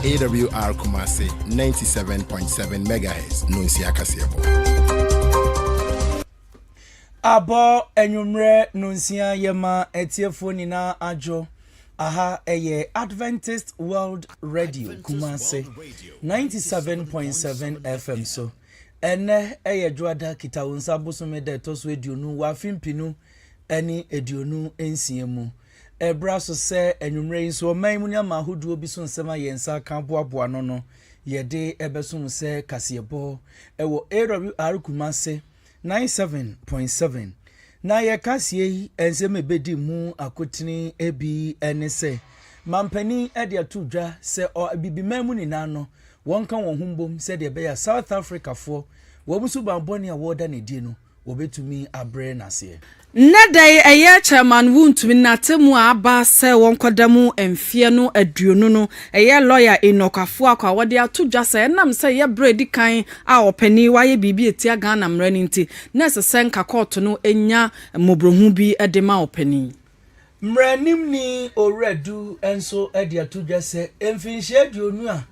Awr Kumasi 97.7 MHz Nunsia Kasiebo. Abo enyumre nunsia yema etiefo nina ajo aha eye Adventist World Radio Kumasi 97.7 FM so ene eye dwada kita wonsa bosome de toso eduonu wa fimpinu eni eduonu ensiemu ebra so se enyumre so manmu ni amahudu obi so nsema yensa kan boaboa no yede ebesum se kasebo ewo Awr Kumasi 97.7 na ye kasie ensem ebedi mu akotini ebi enese mampani ede atudwa se bibimamu ni nano wonka won humbom se de be ya South Africa fo wo musu bamboni awoda ne die no wobetumi abre nase Nedai eye chairman wuntumi natemu aba se wonkodamu emfie no aduonu no eye lawyer enokafo akwa wode atodwa se nam se ye bredi kan a opani waye bibi etia Ghana mrani nti na se nka court no enya mobrohu bi edema opani mranim ni oredu enso ede atodwa se emfinhie aduonu a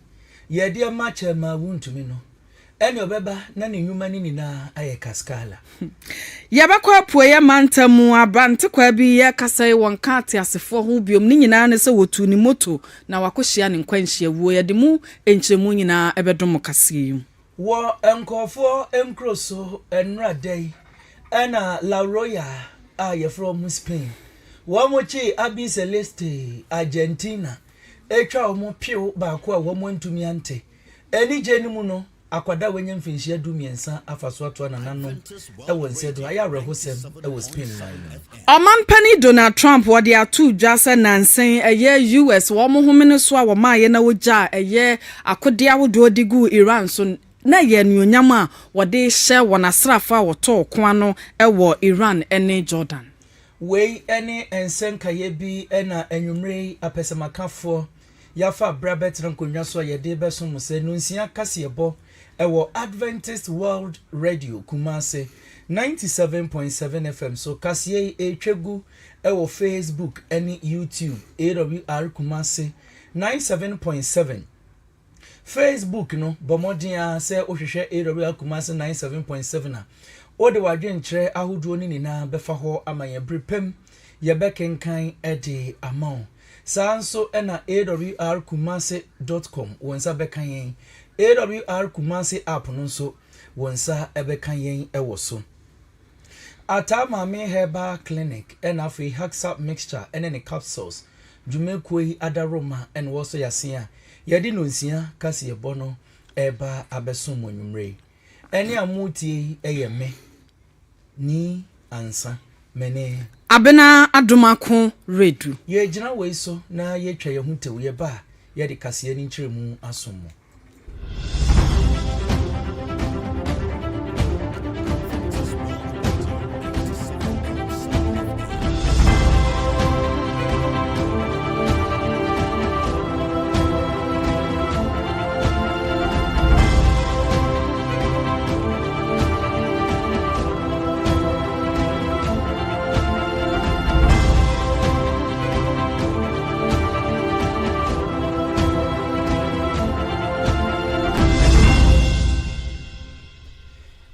ye de ma chairman wuntumi no eni obeba na ne nyuma ni na aye kaskala yabakwa puye mantamu abante kwa bi ye kasai wonka ate asefo ho biom ni nyina ne se wotu ni moto na wakohia ne nkwanhia wuo ye de mu enkyeremu nyina ebedom kase wo enkofo emkroso enra dai ana La Roya aye from Spain wo mochi Abi Celeste Argentina etwa omo piu ba ko a wo montumi ante eni jenimu no akwada wenye mfinhia dumiensa afaso ato ananano ewo nsedo ayarehosem ewo Spain line Oman pani Donald Trump wode atu dwase nansen eye US wo mo homene so a wo maaye na wogya eye akode awodo digu Iran so na ye nuonyam a wode hye wonasrafa woto ko ano ewo Iran ene Jordan we ene ensenka ye bi ena enwumrei apesemakafo yafa brabet rankonwa so ye de beso mu se nunsia kasebo ewo Adventist World Radio Kumasi 97.7 FM so kasiye etwegu ewo Facebook eni YouTube Awr Kumasi 97.7 Facebook no bomodia se ohwehwe Awr Kumasi 97.7 na ode wadwenkyere ahoduo ni na befa ho amaye brepem ye bekenkan ede amao sanso ena awrkumasi.com wonsa bekan yen Awr Kumasi app no so wonsa ebekan yen ewo so Atamame Herbal Clinic ena free Hacksap mixture ene ne capsules dwumekoi adaroma en wo so yasea yedi no nsia kase ebo no eba abesom onwumre ene amutie eyeme ni ansa mene abena adomako redu ye gina we so na ye twa ye huntew ye ba ye de kase ni nkyeremu asomo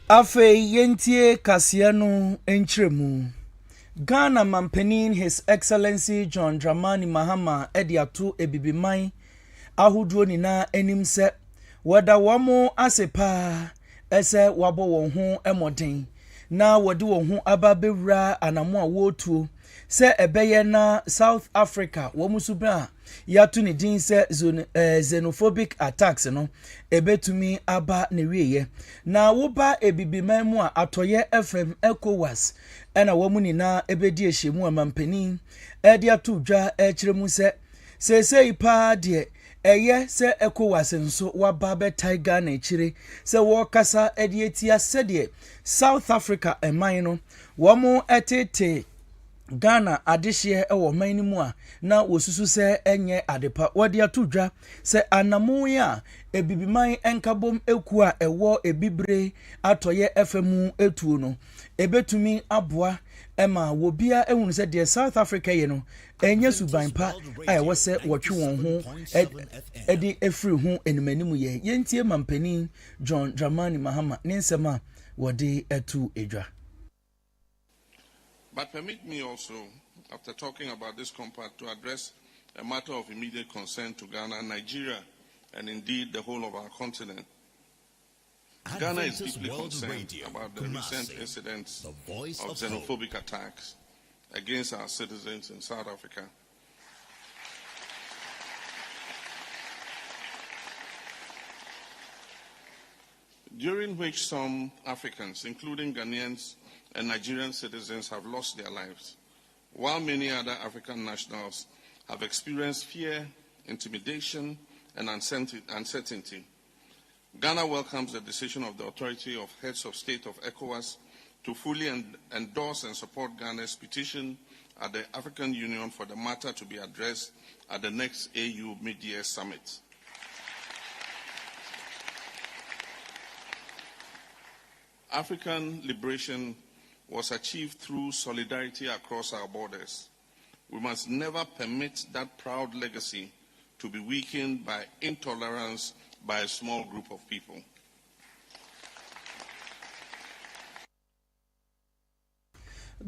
Afe yentie kasiano enchiremu Ghana Mampanin His Excellency John Dramani Mahama ediatu ebibiman ahuduo ni na enimse wada wamo asepa ese wabo won ho emoden na wodi won ho ababewura anamo a wotuo se ebeye na South Africa womusubra yatu ni din se xenophobic attacks no ebetumi aba ne wieye na woba ebibiman mu a atoye FM ECOWAS ena womu ni na ebedi ehyemu amampanin edi atudwa ekiremu se ipa de eye se ECOWAS nso waba betai Ghana ekire se wo kasa edi etia sede South Africa eman no womu etete Ghana adehye ewo man mu a na wosusu se enye adepa wode atudwa se anamu ya ebibiman enkabom eku a ewo ebibre atoye FM etuo no ebetumi aboa ema wobia ehunu se de South Africa ye no enye suban pa a wo se wotwe won ho edi efri ho enimanimu ye yentie mampani John Dramani Mahama ne nsema wode etu edwa. But permit me also, after talking about this compact, to address a matter of immediate concern to Ghana, Nigeria, and indeed the whole of our continent. Ghana is deeply concerned about the recent incidents of xenophobic attacks against our citizens in South Africa. During which some Africans, including Ghanaians and Nigerian citizens, have lost their lives, while many other African nationals have experienced fear, intimidation, and uncertainty. Ghana welcomes the decision of the Authority of Heads of State of ECOWAS to fully endorse and support Ghana's petition at the African Union for the matter to be addressed at the next AU Mid-Year Summit. African liberation was achieved through solidarity across our borders. We must never permit that proud legacy to be weakened by intolerance by a small group of people.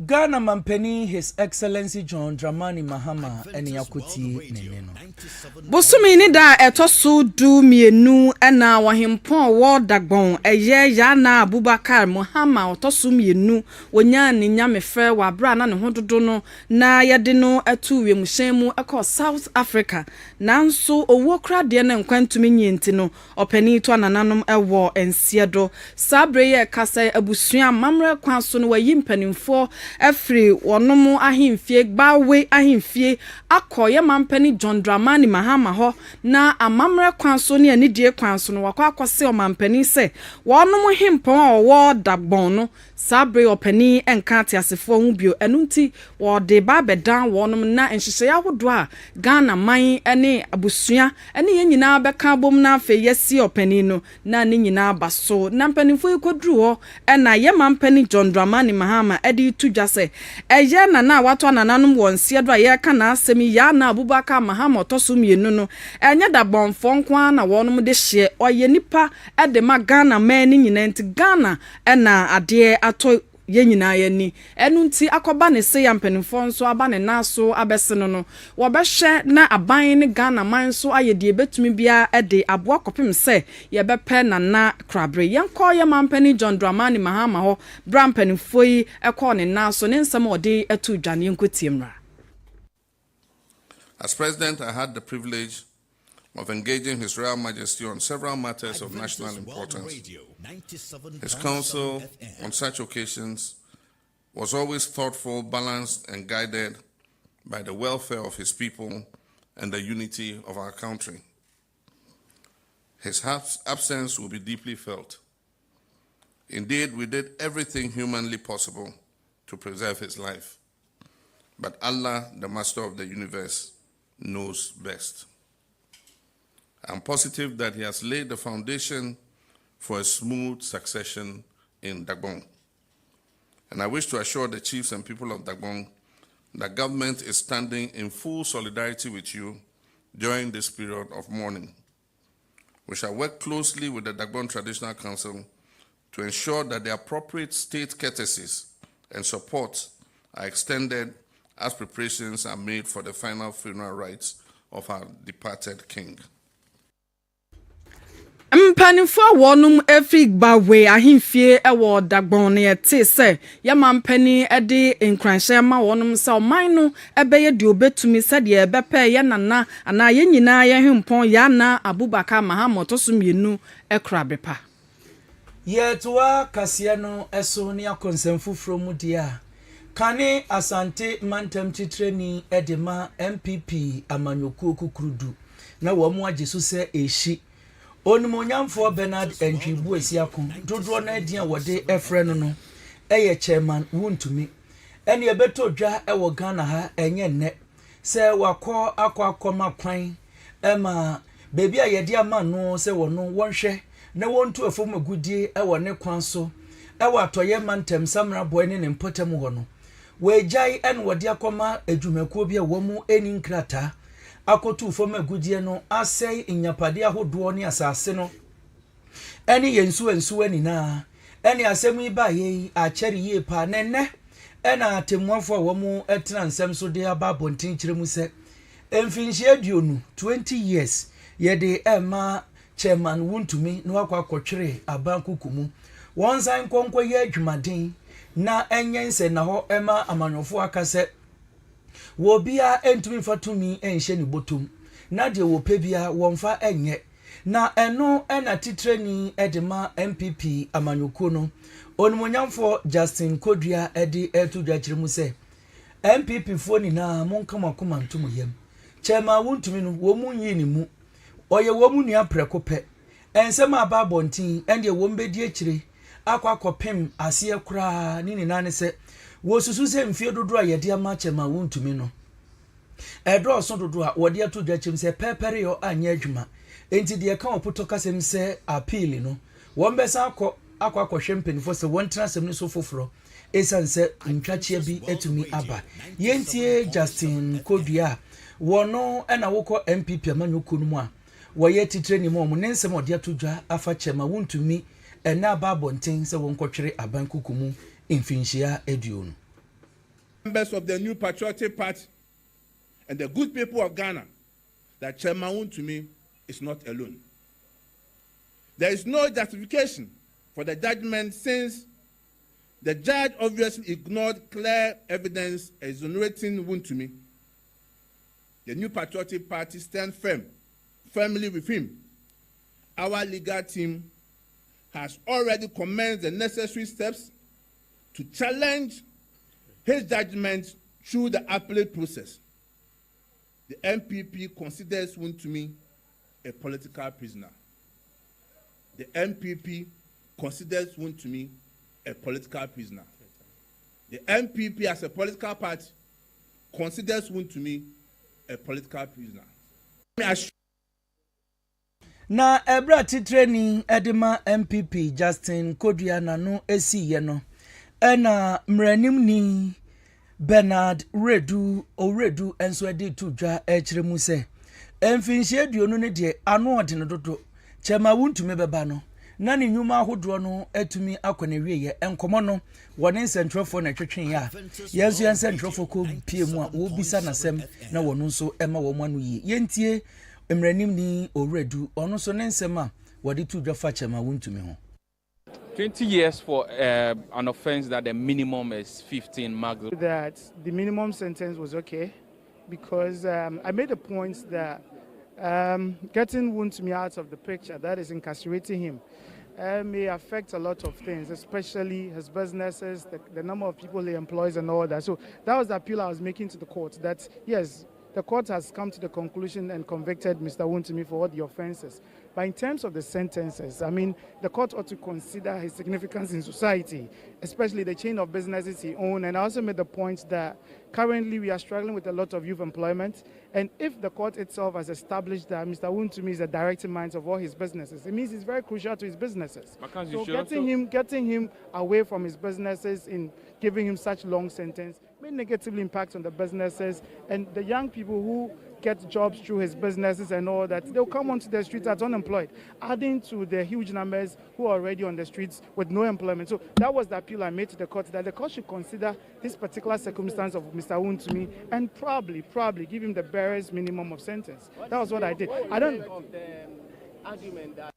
Ghana Mampeni, His Excellency John Dramani Mahama, and Yakuti Neneno. Bosumi ni da etosu du mienu ena wahimpon wo dagbon eye ya na Abubakar Muhammad otosu mienu wonya ni nyamefre wa bra na ne hododo no na yede no atu wiemuhyemu eko South Africa nanso owo krade na nkwantumi nyenti no opani to anananom ewo ensiedo sabre ye kasa abusua mamre kwanso no wayimpanimfo efri wonomu ahimfie gbawe ahimfie akoye mampani John Dramani Mahama ho na amamre kwanso ne anidie kwanso no wakwa akwose o mampani se wonomu himpon owo dagbon no sabre opani enkate asefo hu bio enunti wo de ba bedan wonom na enhyehyɛ yahodo a Ghana man ene abusua ene yenyina beka bom na afa yesi opani no na ne nyina baso na mpanimfo ikodru ho ena ye mampani John Dramani Mahama edi tudwase eye na wato anananum wonse do ye ka na asemi ya na Abubakar Mahama otoso mienu no enye da bonfo nko na wonom de hye oye nipa ede ma Ghana man ni nyina nti Ghana ena ade ato yenyina yani enunti akoba ne se ya mpanimfo nso aba ne naso abese no wo behwe na aban ne Ghana man so ayede betumi bia ede aboa kopem se ye bepe na krabre yenko ye mampani John Dramani Mahama ho bra mpanimfo yi ekọ ne naso ne nsem ode etu dwane yenkotiemra. As President, I had the privilege of engaging His Royal Majesty on several matters of national importance. His counsel on such occasions was always thoughtful, balanced, and guided by the welfare of his people and the unity of our country. His absence will be deeply felt. Indeed, we did everything humanly possible to preserve his life. But Allah, the Master of the universe, knows best. I'm positive that he has laid the foundation for a smooth succession in Dagbon. And I wish to assure the chiefs and people of Dagbon that government is standing in full solidarity with you during this period of mourning. We shall work closely with the Dagbon Traditional Council to ensure that the appropriate state courtesies and support are extended as preparations are made for the final funeral rites of our departed king. Mpanimfo wonum efri gbawe ahimfie ewo dagbon ne yete se ya mampani ede nkranhye ma wonum se oman no ebeye de obetumi se de ebepe ye nana ana ye nyina ye hempon ya na Abubakar Mahama toso mienu ekrabepa ye toa kasia no eso ne akonsemfu from dia kane asante mantam titreni edema MPP amanyoku okukurudu na wo mu ajesu se eshi Onimonyamfo Bernard Entwibu Esiako dodo na dia wode efre no eye chairman wuntumi ene ebeto dwa ewo Ghana ha enye nne se wakọ akọ kwan ema bebi a yede ama no se wono wonhwe na wontu afom agudie ewo ne kwan so ewa atoye mantem samra boy ne mpotem ho no wejai en wode akoma adwumakuo bi a womu eni nkrata akotu fom agudie no asei inyapade ahodo ne asase no eni yensu ani na eni asemu ba ye a kyere ye pa nenne ena atemuafo a womu etena nsem so de aba bontin kyeremu se emfinhie aduonu 20 years yede ema chairman wuntumi no akwa abankukumu wonsan konko ye adwumaden na enyense na ho ema amanyofo akase wo bia entumi fatumi enhye ni botom na de wo pebia wonfa enye na eno ena titreni edema MPP amanyoko no onimonyamfo Justin Kodua edi etudwa kyeremu se MPP fo ni na monkama koma ntomo yam chema wuntumi no wo munyi ni mu oye wo munua prekope ensema aba bontin ende wo mbedi akire akwakopem ase kura ni nane se wo susu se mfie dodo a yede ama chema wuntumi no edo so dodo a wode atudwa kyeremu se pepere yo anya adwuma enti de ka opoto kasem se appeal no wo mbesa akwakohwe mpenifo se won tena sem ni so foforo esanse ntwachia bi etumi aba yentie Justin Kodua wono ena woko MPP amanyoko no mu a woye titre ni mo ne nsem ode atodwa afa chema wuntumi ena ba bonten se wonkotwere abankukumu mfinhia aduonu. Members of the New Patriotic Party and the good people of Ghana that Chairman Wuntumi is not alone. There is no justification for the judgment since the judge obviously ignored clear evidence exonerating Wuntumi. The New Patriotic Party stands firmly with him. Our legal team has already commenced the necessary steps to challenge his judgment through the appellate process. The MPP considers Wuntumi a political prisoner. The MPP considers Wuntumi a political prisoner. The MPP as a political party considers Wuntumi a political prisoner. Na ebra titreni edema MPP Justin Kodua na no esiye no ena mranim ni Bernard Oredu enso edi tudwa ekiremu se emfinhie duonu ne de ano ode no dodo chema wuntumi beba no na ne nyuma ahodo no atumi akone wieye enkomo no wone nsentwefo na twetwen ya yesu nsentwefo ko piemu a wo bisa nasem na wono nso ema wo manu yi yentie emranim ni Oredu ono so ne nsem a wode tudwa fa chema wuntumi ho 20 years for an offense that the minimum is 15 max. That the minimum sentence was okay because I made a point that getting Wuntumi out of the picture, that is incarcerating him, may affect a lot of things, especially his businesses, the number of people he employs and all that. So that was the appeal I was making to the court, that yes, the court has come to the conclusion and convicted Mr. Wuntumi for all the offenses. But in terms of the sentences, I mean, the court ought to consider his significance in society, especially the chain of businesses he owns. And I also made the point that currently we are struggling with a lot of youth employment. And if the court itself has established that Mr. Wuntumi is a directing mind of all his businesses, it means it's very crucial to his businesses. So getting him away from his businesses in giving him such long sentence may negatively impact on the businesses and the young people who get jobs through his businesses and all that. They'll come onto the streets as unemployed, adding to the huge numbers who are already on the streets with no employment. So that was the appeal I made to the court, that the court should consider this particular circumstance of Mr. Wuntumi and probably give him the barest minimum of sentence. That was what I did. I don't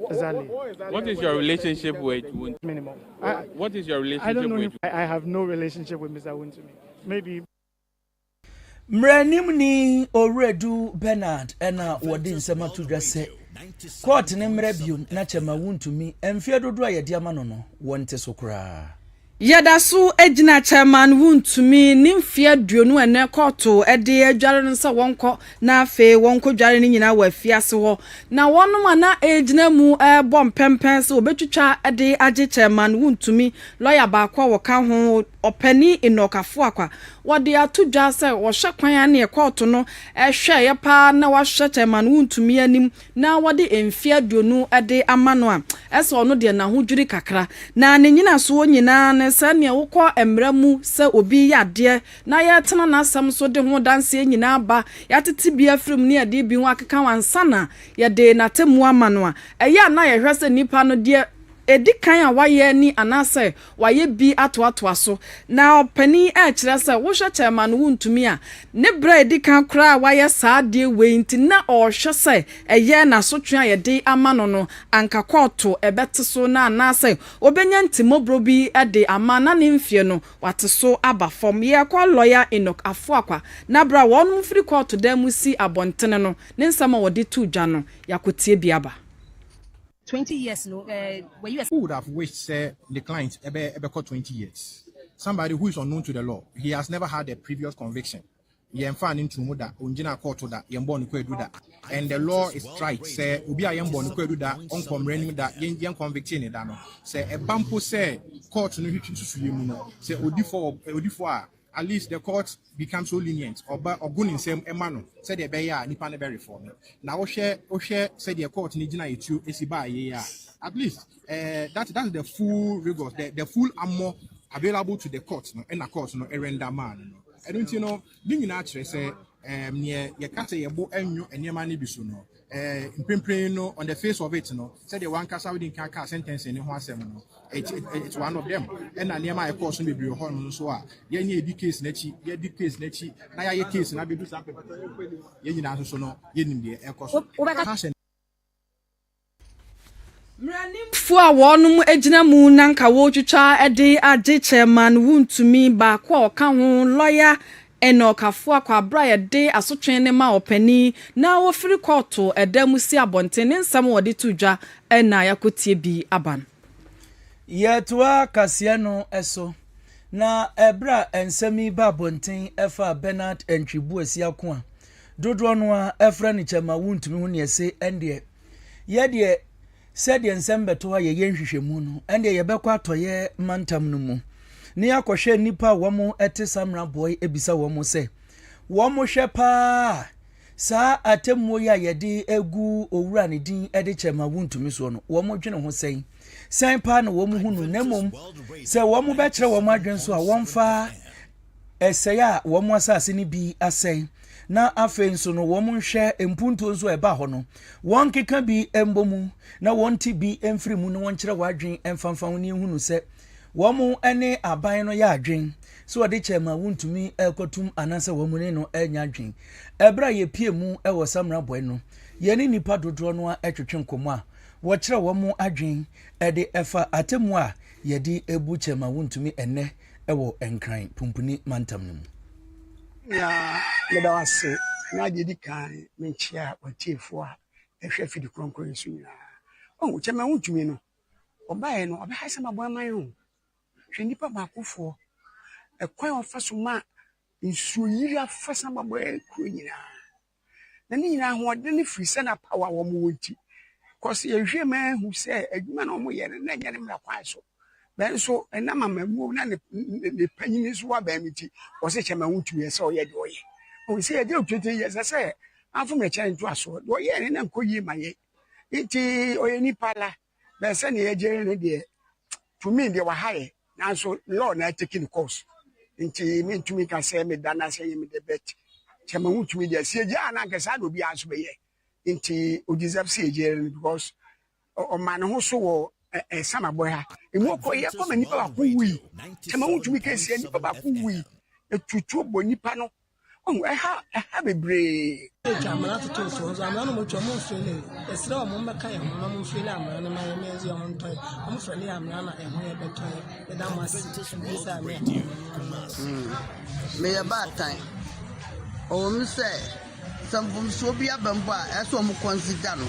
exactly. What is your relationship with Wuntumi? Minimum. What is your relationship I don't know with? I have no relationship with Mr. Wuntumi. Maybe. Mranim ni Oredu Bernard ena wodi nsema tudwa se court ne mrabium na chema Wuntumi emfie dodo a yede ama no no wonte so kra Yadasu ejina chairman wuntumi nimfia duonu ene koto ede adware no se wonko na afe wonko dware ni nyina wa fiase ho na wonum ana ejina mu bom pempen se obetwitwa ede age chairman wuntumi lawyer ba kwa woka ho opani inokafo akwa wode atudwa se wo hwe kwan ane ekoto no hwe ye pa na wa hwe chairman wuntumi anim na wode emfia duonu ede amano a ese ono de na hodwiri kakra na ne nyina so nyina sane wokọ emramu se obi yade na ya tena na asam so de ho danse nyina ba ya tete bia frim ne ade bi ho akeka wansana ya de na temu amano a eya na ye hwese nipa no de edi kan a waye ni anase waye bi atoatoa so na opani kire se wo hwe chairman wuntumi a ne bra edi kan kra waye saade we nti na o hwe se eye na so twa ye de amano no anka koto ebete so na anase obenya ntimobro bi ede amana ne mfie no wate so aba fom ye kwa lawyer Enoch afo akwa na bra wonum free court da musi abontene no ne nsama wode tu dwa no yakotie bi aba 20 years, no. Who would have wished the client ever 20 years? Somebody who is unknown to the law. He has never had a previous conviction. He found into Muda, Unjina court to that, Yambon do that. And the law is right. Say, Ubia Yambon do that, Uncom renewing that, young conviction in Dano. Say, a bampo say, court no hitting to you, say, Odifo. At least the court becomes so lenient or good in same emano said the beya nipa ne very for me now Osei said the court ni gina etu esiba ye at least that's the full rigors the full armor available to the court no and the court no render man no I don't being actually say near ye kata ye bo enyo enema ne biso no no on the face of it no said the one kasa within kaka sentence in ho asem no it's one of them and na near my course no be ho no so a ye nye di case na chi na ya ye case na be do some paper ye nyina so no ye nim de e course Mranimfo a wonum ejina mu nanka wo twitwa ede age chairman wuntumi ba kwa oka ho lawyer Enoch afo akwa bra ye de asotwen ne ma opani na wo free court edamusi abontene nsam wode tudwa na yakotie bi aban Yetwa kasia no eso na ebra ensemi ba bonten efa Bernard Entwibu asiako a dodo no a efra ni chama wuntumi hu ne ese ende ye said ensem beto ye yenhwehwemu no ende ye bekọ atoye mantam no mu ni akohwe nipa womo ete samra boy ebisa womo se womo hwe pa sa atemmo ya yede egu owura ne din ede chema wuntumi so no womo dwene ho sen pa no womo hunu nemom se womo be kire womo adwen so a wonfa eseya womo asase ni bi asɛn na afenso no womo hwe empunto nso eba ho no won keka bi embomu na wonti bi emfiri mu no won kire wadwen emfanfan ni hunu se womo ene aban no ya adwen so wode chema wuntumi ekotum ananse womo ne no enya adwen ebra ye pie mu ewo samra boy no ye ni nipa dodro no a etwetwe nkomo a wo kire womo adwen ede efa atemu a ye di ebu chema wuntumi enne ewo enkran pumpuni mantam no ya medawase na di kan menchia watiefo a ehwe fidi kronkron so nyina o chema wuntumi no obae no oba hasa mabo aman ho hwe nipa makofo ekwan ofaso ma nsuo yiri afasa mabo ekro nyina na ni nyina ho de ne free sana power wo mo wonti cause ye hwe ma hu se adwuma na omo ye na nya ne mra kwan so ben so na mama mu na ne panyini so wa ba miti o se chema wuntumi ye se o ye de o ye o se ye de 20 years se afum na chen to aso do ye ne na nkoyi ma ye iti o ye ni pala ben se ne ye jere ne de to me de wa haye na so law na taking course nti me ntumi ka se me dana se ye me de bet chema wuntumi de se je ana ka sa do bi aso be ye nti o deserve se jere because o man ho so wo sama boy ha emu ko ye ko mani pa ku wi chema wuntumi ka se ni pa ku wi etutu bo nipa no on ha bebre jamana to so zamana mo chomo fele esra o mo meka ye mo mo fele amana na ma mezi o nto mo fele amana na e ho ye beto ye da mas bisa me ya batan o mi se sambum so bi abambo a eso mo consider no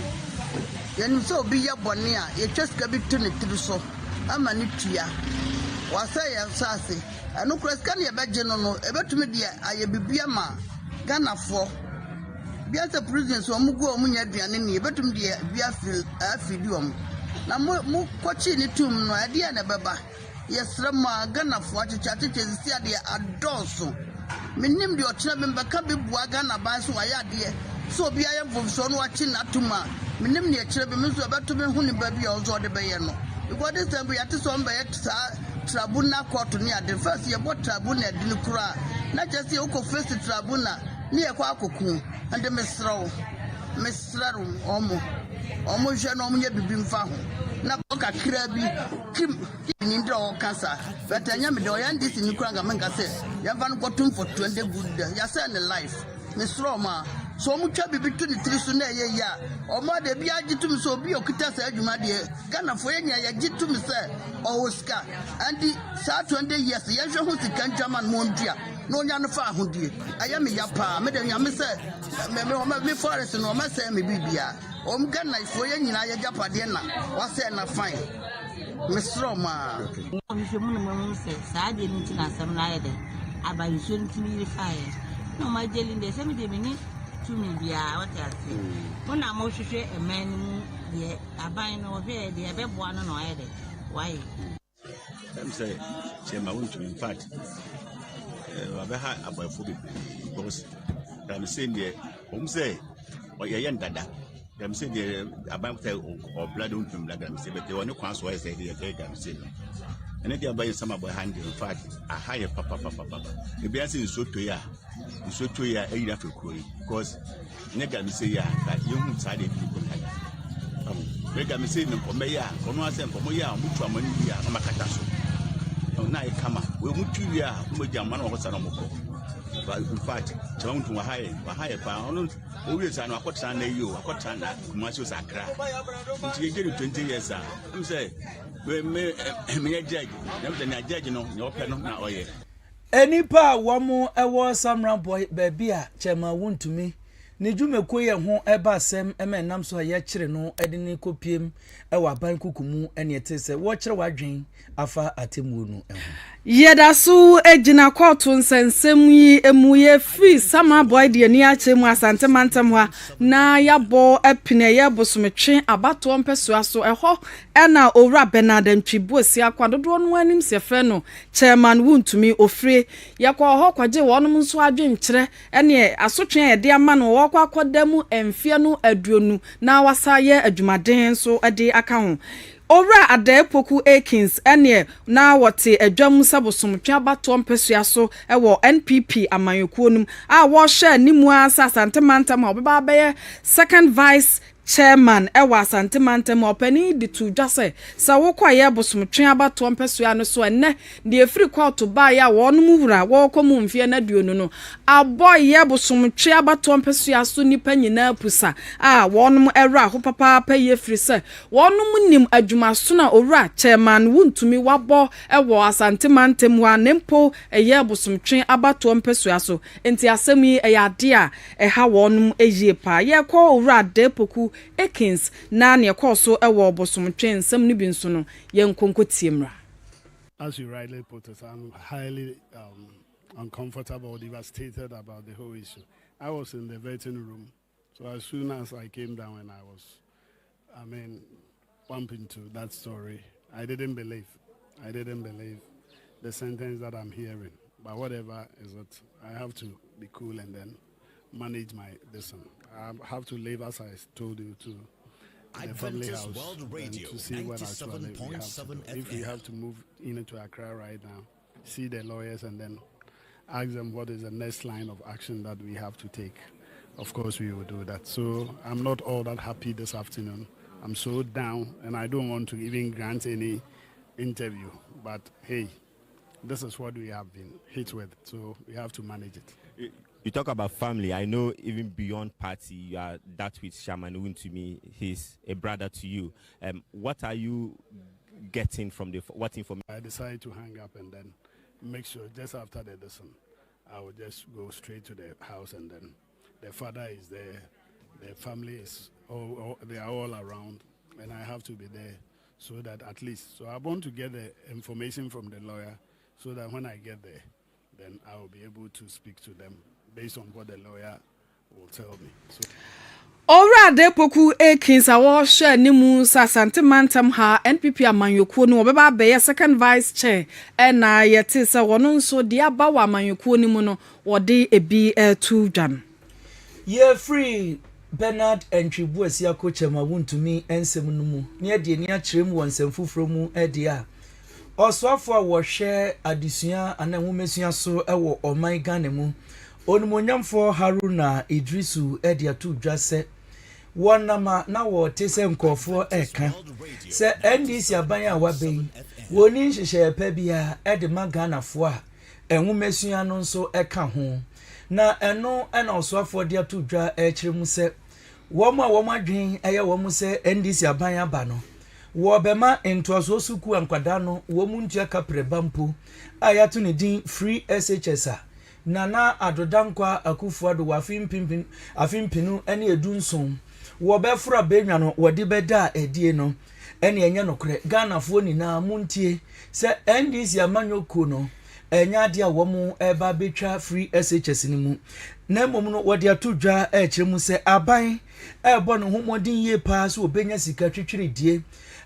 ye ni so bi ye bone a ye tweska bi to ne tiri so ama ne tua wasa ya sase eno kreska ne beje no ebetumi de aye bibia ma Ghana for biasa prison so mugo omunya aduane ne ebetumi de bia afidium na mu kochi ni tum no ade ya na beba yesra ma Ghana for achichachiche si ade adonso minim de ochina bembeka bebua Ghana ban so aya ade so bia ya vomso no achi na tuma minim ne achire be mezo ebetumi hu ni ba bia ozo de beye no because this time we have to some be tribunal court ni ade first ye bot tribunal di kura na just say uko face tribunal ni e kwa akoku and mesrawo omo hwe no omo nya bibi mfa ho na boka kra bi kim ni ndo cancer but anya me do yan this ni kura nga menga say ya van go tum for 20 good ya say in life mesrawo ma so mu twa bibi to ni tiri so na ye ya omo de bi agitum so bi okita sa adwuma de Ghana fo yenya ya gitum say Oscar and the sa 20 years ya hwe ho sika German mondia no nya no fa ahodie aya me ya pa me de nya me say me forest no me say me bibia Ghana fo yenya ya japade na wa say na fine mesro ma mi hwe mu no mo say sa de ni tina sam na ye de abayi so ntimi fire no ma jelin de say me de me to me bia what I say una mo hwehwe eman mu de aban no hwe de ebeboa no no ayede why I'm say Chema won't in fact abeha aboyfo be because I'm saying there say or yan dada I'm saying there aban say or blood don't from like I'm saying but they want to cancel I say they I'm saying and if you buy some about hand in fact a higher papa the be asking so to ya e have to crow because nega me say ya that you side people nega me say no come ya kono asem komo ya mutu amani ya na makata so na e kama we mutu ya mo jama na wo sana moko but in fact chama mutu wa higher pa ono o wi sa no akota na yi o akota na Kumasi Sakra nti ye 20 years I'm say me judge na judge no you open no na oye enipa womo ewo Samra boy baby a chema wontumi ne dwumeko ye ho eba asem emenam so ya kire no ede ne kopiem ewa ban kukumu ene etese wo kire wadwen afa atemu no Yedasu ejina kotu nsensem yi emuye free Samra boy de ni ache mu asante mantem ha na yabo epine ye bosometwe abato mpeso aso eho ena owura Bernard Ntwibu osi akwadodo no anim se fe no chairman wontumi ofre yakwa ho kwaje wonum nso adwen kire ene asotwe ye de ama no wo kwa akodamu emfie no aduonu na wasa ye adwumaden so ade aka ho Owura Adepoku Akins ene na wote adwam sabosomtwe abato mpesua so ewo NPP amanyekuo num a wo hye nimu asa asante mantam obeba beye second vice chairman ewa asante mantem opani di to dwase sa wo kwa ye bosomtwe abato mpesua no so enne de efiri kwa to ba ya wonum wura wo komu mfie na duonu no aboy ye bosomtwe abato mpesua so nipa nyina pusa a wonum era ho papa pa ye firi se wonum nim adwuma so na owura chairman wuntumi wabo ewo asante mantem wa nempo eye bosomtwe abato mpesua so enti asemi eyade a eha wonum eye pa ye kwa owura Adepoku Akins na ne koso ewo bosomtwe nsem ni bi nso no yenkonkotiemra. As you rightly put it, I'm highly uncomfortable, devastated about the whole issue. I was in the vetting room, so as soon as I came down and I was bumping to that story, I didn't believe the sentence that I'm hearing. But whatever is it, I have to be cool and then manage my listen. I have to live as I told you to the family house and to see what actually we have to do. If we have to move into Accra right now, see the lawyers and then ask them what is the next line of action that we have to take. Of course we will do that. So I'm not all that happy this afternoon. I'm so down and I don't want to even grant any interview. But hey, this is what we have been hit with, so we have to manage it. You talk about family. I know even beyond party, you are that with Chairman Wontumi. He's a brother to you. What are you getting from what information? I decided to hang up and then make sure just after the lesson, I will just go straight to the house and then the father is there, the family is they are all around, and I have to be there so that at least, so I want to get the information from the lawyer so that when I get there, then I will be able to speak to them based on what the lawyer will tell me. So, Ora de poku ekins a wo hwe ni mu sasante mantam ha NPP amanyokuo no obeba be second vice chair na yete se wono nso de aba wa amanyokuo ni mu no wode ebi to dwan ye free Bernard Entwibu asiako chema wuntumi ensem no mu ne de ni akyerem wonsem fufuro mu de a oswafo a wo hwe adesua ana nwomesua so ewo oman Ghana mu onumonyamfo Haruna Idrisu de atu dwase wonama na wo tese nkofo eka se NDC aban a wabe woni nhyehyɛ pa bia de magana fo a enwomesua no nso eka ho na eno na oswafo de atu dwa kyerem se womo a womo adwen eye womo se NDC aban aba no wo bema ntoaso suku ankwada no womo ntua kapreba mpo ayatu ne din free SHS a nana adodankwa akufuado afimpinu ene edunson wo be fra benwa no wodi beda edie no ene enye nokre Ghana fo ni na muntie se NDC amanyoko no enya de a womo eba betwa free SHS ni mu na mom no wodi atodwa kyeremu se aban ebo no homodin ye pa so obenya sika twetwere die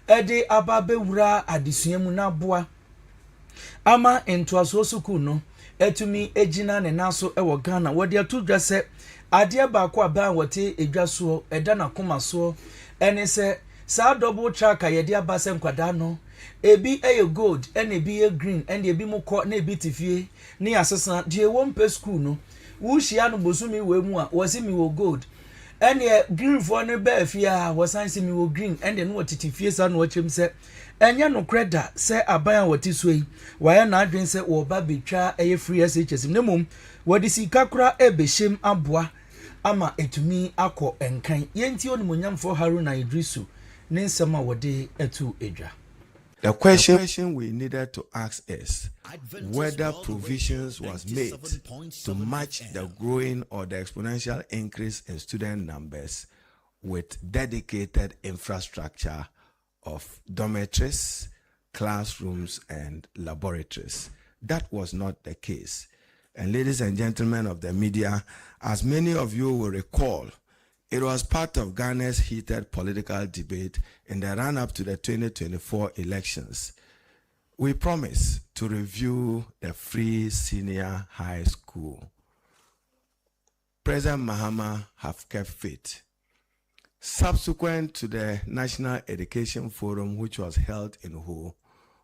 ede aba bewura adesua mu na boa ama ntoaso suku no etumi ejina ne naso ewo Ghana wodi atodwa se ade ba ko aba wote edwaso eda na koma so ene se sa double track ayede aba se nkwada no ebi eye gold ene ebi ye green ene ebi mukọ na ebi tifie ne asesa de wompe school no wuhia no bosumi we mu a wosi mi wo gold ene green for ne ba afia wosan si mi wo green ene no titifie sa no wachem se enye no kreda se aban a woti so yi waya na adwen se wo ba betwa eye free SHS nemum wodi sika kura ebehiem aboa ama etumi akọ enkan yenti onimonyamfo Haruna Idrisu ne nsema wodi etu edwa. The question we needed to ask is whether provisions was made to match the growing or the exponential increase in student numbers with dedicated infrastructure of dormitories, classrooms, and laboratories. That was not the case. And ladies and gentlemen of the media, as many of you will recall, it was part of Ghana's heated political debate in the run-up to the 2024 elections. We promised to review the free senior high school. President Mahama have kept faith. Subsequent to the National Education Forum, which was held in Ho,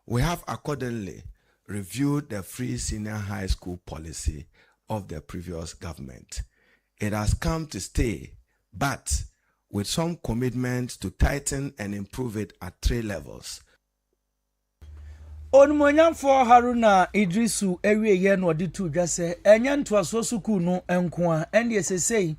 we have accordingly reviewed the free senior high school policy of the previous government. It has come to stay, but with some commitment to tighten and improve it at 3 levels. Onumonyamfo Haruna Idrisu ewie ye no de tu dwase enya ntoaso suku no enko a ende esesei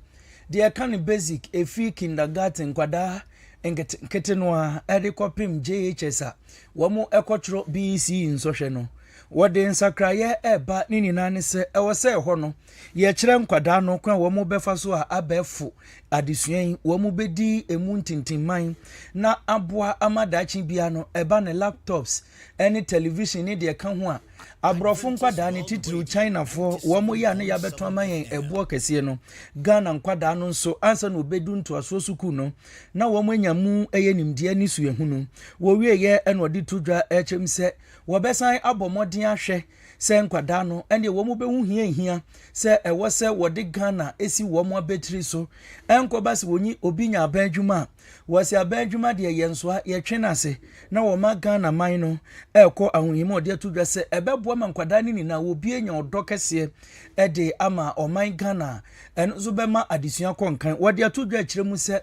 de kan basic efi kindergarten kwada nkete no a ede kopim JHS a wo mo ekotro BEC nsohwe no wode nsakraye eba ninina ne se ewo se ho no ye kire nkwada no kwa wo mo befa so a abefu adesuan wo mo bedi emu ntintinman na aboa amadachi bia no eba ne laptops any television ne de ka ho a abrofo nkwada ne titiri China fo wo mo ya ne ya beto amayen ebuo kese no Ghana nkwada no nso ansa no bedu ntoaso suku no na wo mo nyamu eye nimde ani su ehu no wo wie ye eno de tudwa echem se wo besan abomodin ahwe se nkwada no ene wo mo behu hia se ewo se wo de Ghana esi wo mo abetiri so enko basi wonyi obinya abanjuma wasi abanjuma de yenso a ye twenase na wo ma Ghana man no ekọ ahonyimo de tudwa se ebebo ma nkwada ni na wo bi enya odokese ede ama oman Ghana enzo be ma adesua konkan wo de tudwa kiremu se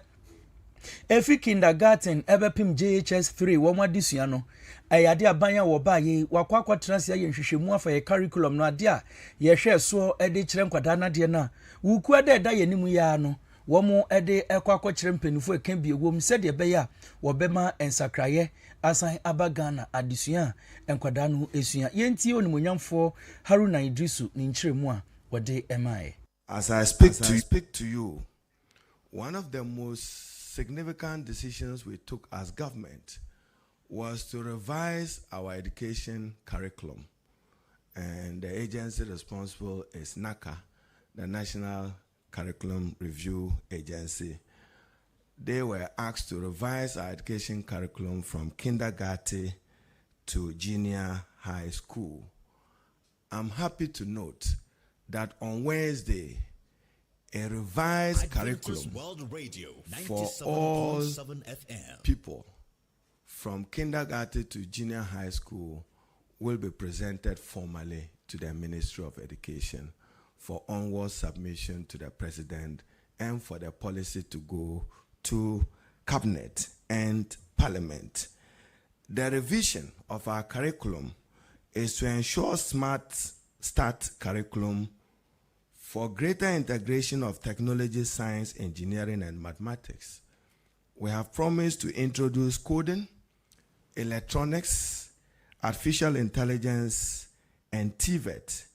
efi kindergarten ebepim JHS 3 wo ma adesua no ayade abanya wo ba ye wakwakwa transia ye nhwehwemu afa ye curriculum no ade a ye hwe so ede kire nkwada na de na wuku ede da ye nimu ya no wo mo ede ekwakwa kire mpanifo eka bi ewom se de be ya wo be ma ensakraye asan abagana adesua nkwada no esua yenti onimonyamfo Haruna Idrisu ni nkyeremu a wode emae. As I speak to you, one of the most significant decisions we took as government was to revise our education curriculum. And the agency responsible is NACA, the National Curriculum Review Agency. They were asked to revise our education curriculum from kindergarten to junior high school. I'm happy to note that on Wednesday, a revised curriculum for all people from kindergarten to junior high school will be presented formally to the Ministry of Education for onward submission to the President and for the policy to go to Cabinet and Parliament. The revision of our curriculum is to ensure smart start curriculum for greater integration of technology, science, engineering, and mathematics. We have promised to introduce coding, electronics, artificial intelligence, and TVET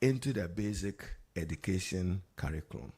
into the basic education curriculum.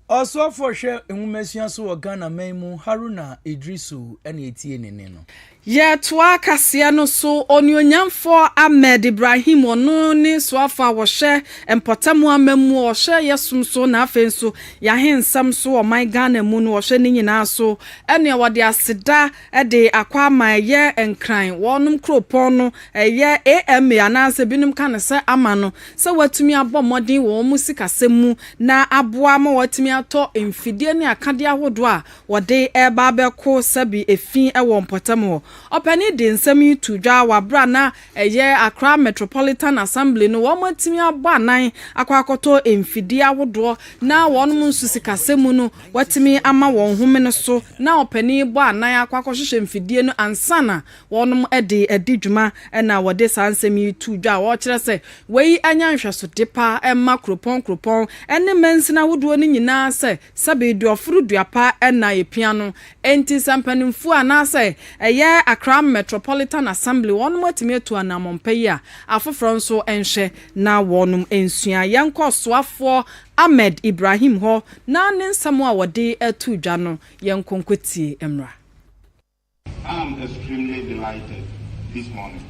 Also for share enwumesian so Ghana memu Haruna Idrisu ene etie nene no. Ye toa kasia no so onyonyamfo Ahmed Ibrahim ono ni so afa wo hye empotamu amamu wo hye yesum so na afenso ya hensam so o my Ghana mu no wo hye ni nyina so ene wode aseda de akwa maye enkran wonum kropon no eye AM anase binum kan se amano se watumi abomodin wo musikasemu na aboa ma watumi ato emfidie ne akade ahodo a wode eba beko sabi efin ewo mpotamu opani de nsam yitu dwa wabra na eye Accra Metropolitan Assembly no wo matimi abo anan akwakoto emfidie ahodo na wonum nsusikasemu no watimi ama won home no so na opani bo anan akwakohwehwe emfidie no ansana wonum ede adidwuma na wode sansem yitu dwa wo kire se wei anyanhwe so depa emma kropon ene mensina ahodo ni nyina se sabe duofuru duapa na epiano enti sampanimfu anase eye Accra Metropolitan Assembly wonum atimi etu anamompe a afoforo nso enhwe na wonum ensua yenko soafo Ahmed Ibrahim ho na ne nsamo a wode etu dwa no yenkonkotie emra. I'm extremely delighted this morning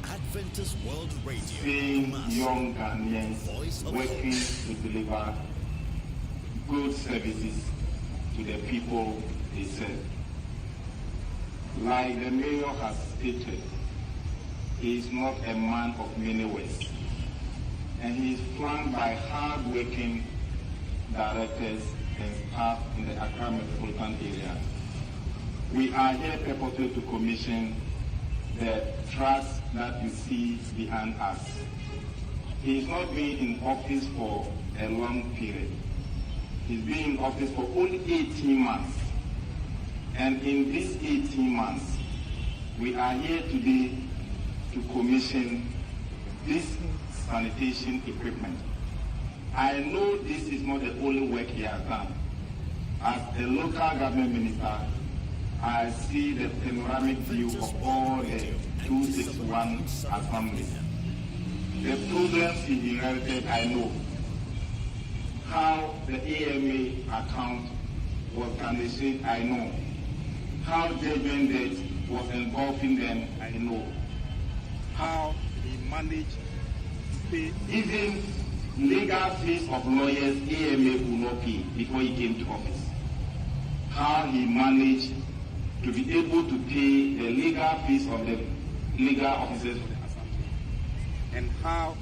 seeing young Ghanaians working to deliver good services to the people they serve. Like the mayor has stated, he is not a man of many words, and he is flanked by hard-working directors and staff in the Accra metropolitan area. We are here purposely to commission the trust that you see behind us. He has not been in office for a long period. He's been in office for only 18 months. And in these 18 months, we are here today to commission this sanitation equipment. I know this is not the only work he has done. As a local government minister, I see the panoramic view of all the 261 assemblies. The problems he inherited, I know. How the AMA account was garnished, I know. How judgment debt was engulfing them, I know. How he managed to pay even legal fees of lawyers AMA could not pay before he came to office. How he managed to be able to pay the legal fees of the legal officers for the assembly. And how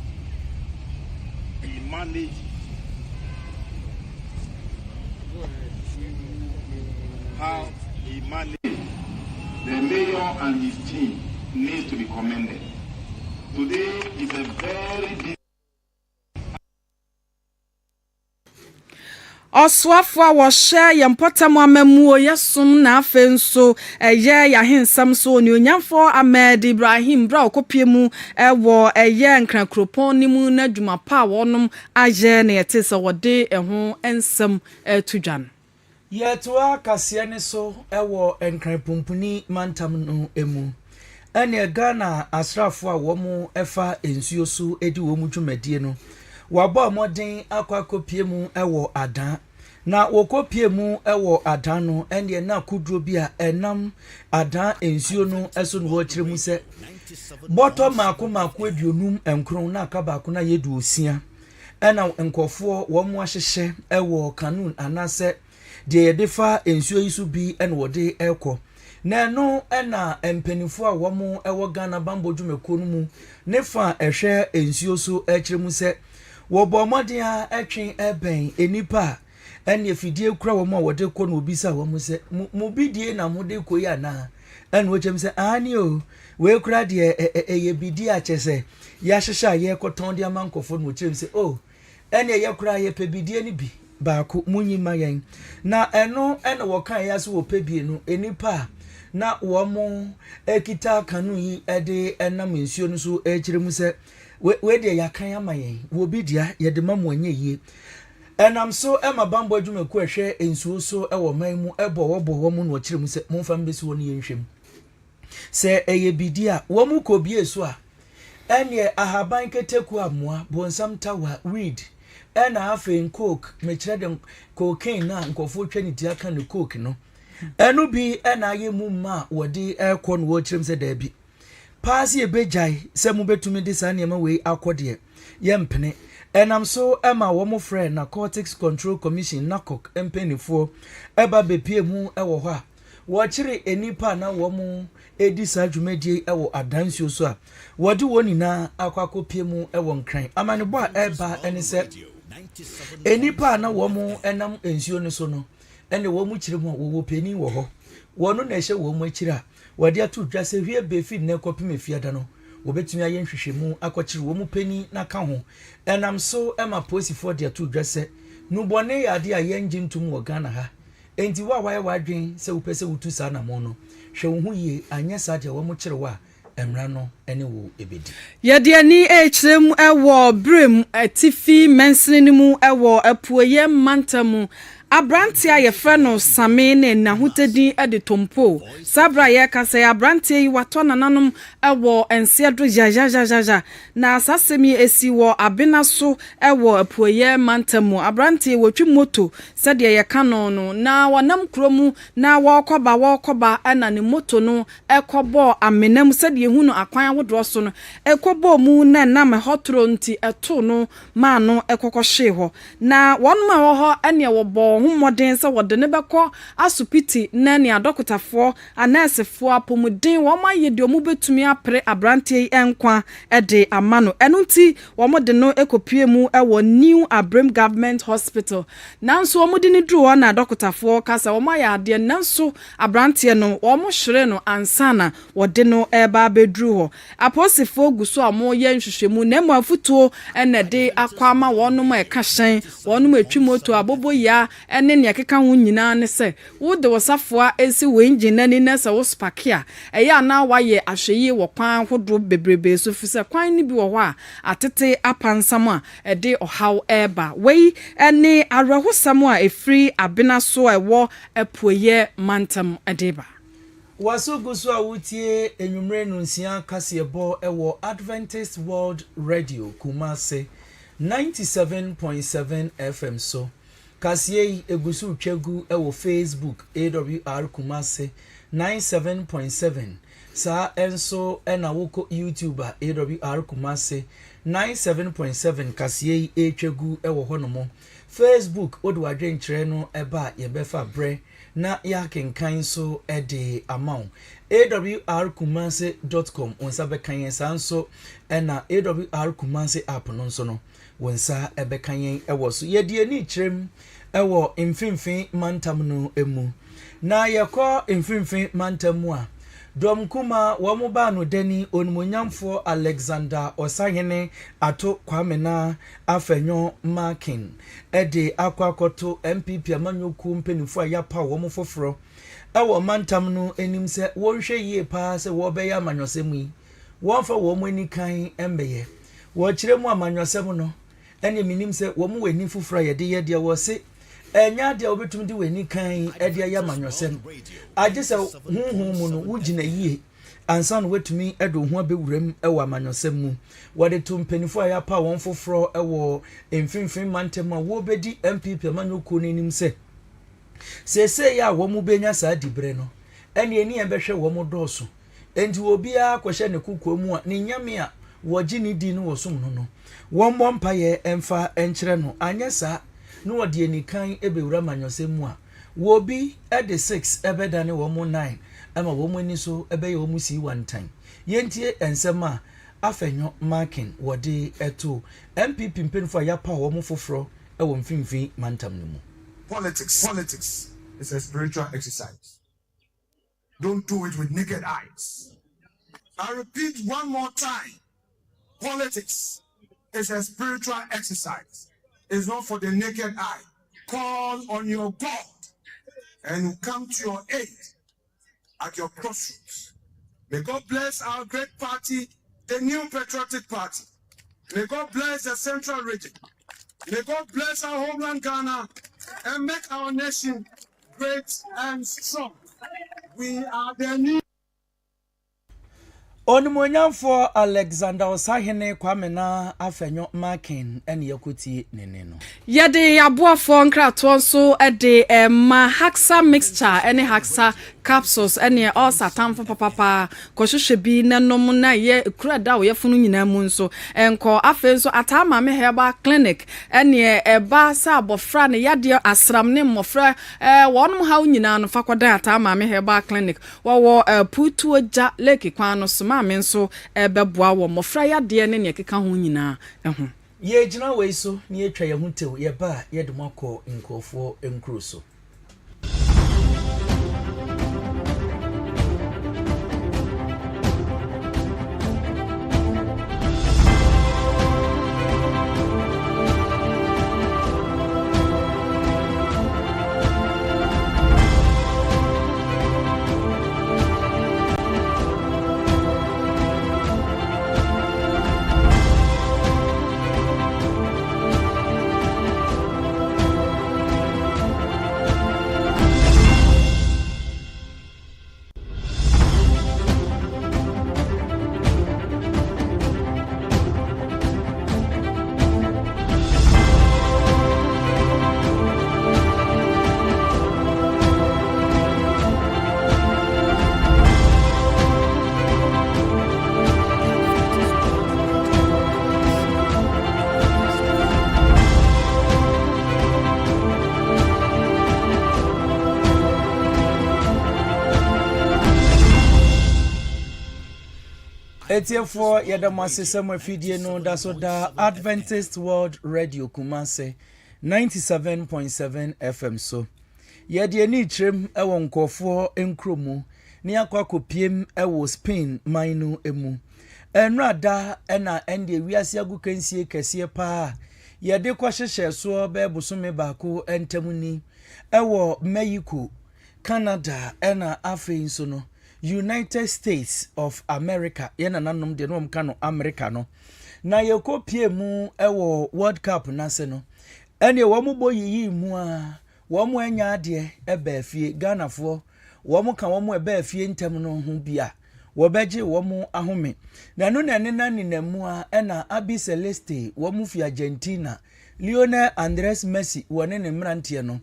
he managed the mayor and his team needs to be commended. Today is a very busy Oswafo wo hye yempotam amamuo yesum na afenso eye ya hensam so onyonyamfo Ahmed Ibrahim bra okopiemu ewo eye nkrakropon nimu na dwuma pa wonum aje na yetese wode eho ensam tudwan. Yetoa kasia ne so ewo enkrapompuni mantam no emu. Ene Ghana asrafo a wo mu efa ensuo so edi wo mu dwumadie no. Wabo moden akwakopiemu ewo adan na wokopie mu ewo adan no ene na kudro bi a enam adan ensuo no eso no wachire mu se bottom mako aduonum enkron na aka ba ko na yedu osia ena nkofo wo mu ahyehye ewo kanun anase de yedefa ensuo yisu bi ene wode ekọ na no ena empenifo a wo mu ewo Ghana bambo dwumeko no mu ne fa ehwe ensuo so akire mu se wo bomodin a etwen eben enipa ene afidie kura wo mu a wode kọ no obisa wo mu se mu bidie na mu de kọ ya na ene wo chem se ani o we kura de ye bidie a chese ya hyehya ye koton de amankofo no chem se oh ene ye kura ye pebidie ni bi baako munyima yen na eno ene wo kan ya so wo pebie no enipa na wo mu ekita kanu yi ede enam nsuo no so ekire mu se we de ya kan amayen wo bidia ye de mamu anye yi enam so ema bambo adwumaku ehwe ensuo so ewo man mu ebo wo mu no kire mu se momfa mbesi wo ne yenhwem se eye bidia wo mu kobie so a ene ahaban keteku amoa bonsam tawa read ena afen coke me kire de cocaine na nkofo twa ni dia kan coke no enu bi ena ye mu ma wode ekọ no wo kire mu se da bi paasi ebejai se mu betumi de sa niam we akode ye mpene enam so ema wo mo friend Narcotics Control Commission NACOC empenifo eba bepie mu ewo ho a wo kire enipa na wo mo edi sa dwumadie ewo adansio so a wode woni na akwakopie mu ewo nkran amanebo a eba ene se enipa na wo mo enam ensio no so no ene wo mu kire mu wo peni wo ho wono na ehye wo mu akire a wade atu dwa se hwie befi na kopim fiada no wobetumi ayen hwehwemu akọkire wo mu peni na ka ho enam so ema posifo de atu dwa se nu bone yade ayen gintum wo Ghana ha enti wa waye wadwen se wopese wutu sa na mo no hwe wo hu ye anya sa de wo mu kire wa emra no ene wo ebedi yade ani echrem ewo brem atifi mensene mu ewo apuoye mantamu Abranti a yefre no samene na hutedi ede tompo sabra ye kase abranti yi wato nananom ewo ensedo jajajajaja na asasemi esi wo abena so ewo apuoye mantamu abranti wotwi moto sede ye kano no na wanam kromu na wokoba ana ne moto no ekobo amenam sede ye hunu akwan awodro so no ekobo mu na na me hotro nti eto no ma no ekokọhye ho na wonma wo ho ene wo bo humodin se wode ne beko asupiti na ne adokotafo anesefo apomudin wo maye de omu betumi apre abrantie enkwa ede amano enunti wo mode no ekopie mu ewo New Abram Government Hospital nanso wo mode ne duro na adokotafo kasa wo maye ade nanso abrantie no wo mo hwere no ansana wode no eba bedru ho aposifo guso amo ye nhwehwemu na mu afutuo enede akwama wono ma eka hyen wono ma etwi moto abobo ya ene ne akeka ho nyina ne se wo de wosafoa esi we engine ni na se wo spakia eya na waye ahweyi wo kwan hodro bebrebe so fi se kwan ni bi wo ho a atete apansam a ede ohaw eba wei ene arahosam a efri abena so ewo apuoye mantam edeba wasugusu awutie enwumre nunsia kasebo ewo Adventist World Radio Kumasi 97.7 FM so Kasiye egusu twegu ewo Facebook Awr Kumasi 97.7 sa enso ena woko YouTuber Awr Kumasi 97.7 Kasiye etwegu ewo honomo Facebook odwadwe nkyere no eba yebefa bre na yakenkan so ede amount awrkumasi.com onsa bekan sanso ena Awr Kumasi app no nso no wonsa ebekan ewo so yedie ni kyerem ewo mfimfin mantam no emu na yekọ mfimfin mantam mu a dom kuma wo mo ba no dani onmonyamfo Alexander Osahene ato kwamena afenyo marking ede akwakoto MPP amanyoku mpenifo ayapa wo mo foforo ewo mantam no enim se wonhwe yie pa se wo be ya amanyosem yi wonfa wo mo ani kan embeye wo kire mu amanyosem no ene minim se wo mo wani foforo ye de wo se enya de obetum de wani kan ede ya amanyosem agye se hunhun mu no wugina yie ansa no wetumi edo ho abewuram ewo amanyosem mu wode to mpanifo a yapa won foforo ewo mfimfin mantem a wo bedi MPP amanyoko nenim se ya wo mu benya saa dibre no ene eni ebehwe wo mu doso enti obi a kwhye ne kukuo mu a ne nyame a wogi ni di no wosum no wo mbompa ye emfa enkyere no anyesa no wode enikan ebewura amanyosem mu a wo bi ede 6 ebedane wo mu 9 ama wo mu ni so ebeye wo mu si one time yentie ensema afenyo marking wode eto MPP mpenfo yapa wo mu foforo ewo mfimfin mantam ne mu. Politics is a spiritual exercise. Don't do it with naked eyes. I repeat one more time. Politics is a spiritual exercise. It's not for the naked eye. Call on your God and come to your aid at your crossroads. May God bless our great party, the New Patriotic Party. May God bless the Central Region. May God bless our homeland Ghana and make our nation great and strong. We are the new. Onimonyamfo Alexander Osahene kwamena afenyo marking ene yakuti neneno. Yade aboafo nkrato nso ede ma haxa mixture ene haxa capsules ene all satan papa kohwehwe bi nanom na ye kurada wo yefunu nyina mu nso enko afe nso atama me herbal clinic ene eba sa abofra ne yade asram ne mmofra wonum hawo nyina no fakoda atama me herbal clinic wo putu oja lake kwan no so maame nso beboa wo mmofra yade ne ne keka ho nyina eho ye gina we so ne etwa ye ho tew ye ba ye de mako nkofo enkruso. Etiefo yedamase afidie no da so da Adventist World Radio Kumasi 97.7 FM so yede ni trem ewo nkofo enkromu ni akwakopiem ewo Spain minu emu enrada ena ende wiase agukansie kese pa yede kwahyehyɛ so be busome baako entamuni ewo Mexico Canada ena afei so no United States of America yena nanom de no mka no America no na yekopie mu ewo World Cup na se no ene wo mu boyiyi mu a wo mu anya ade eba afie Ghanafo wo mu ka wo mu eba afie ntem no ho bia wo beje wo mu ahome na no na ninamu a ena Abi Celeste wo mu fi Argentina Lionel Andres Messi wone ne mrantie no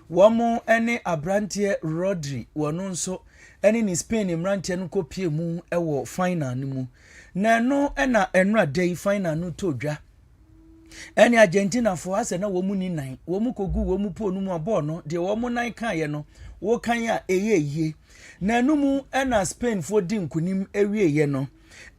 wo mu ene abrantie Rodri wono nso ene ni Spain mrantie no kopie mu ewo final ni mu na no ena enra day final no todwa ene Argentina fo ase na wo mu ni nan wo mu kogu wo mu po no mu abo no de wo mu nan kan ye no wo kan a eye na no mu ena Spain fo di nkunim ewie ye no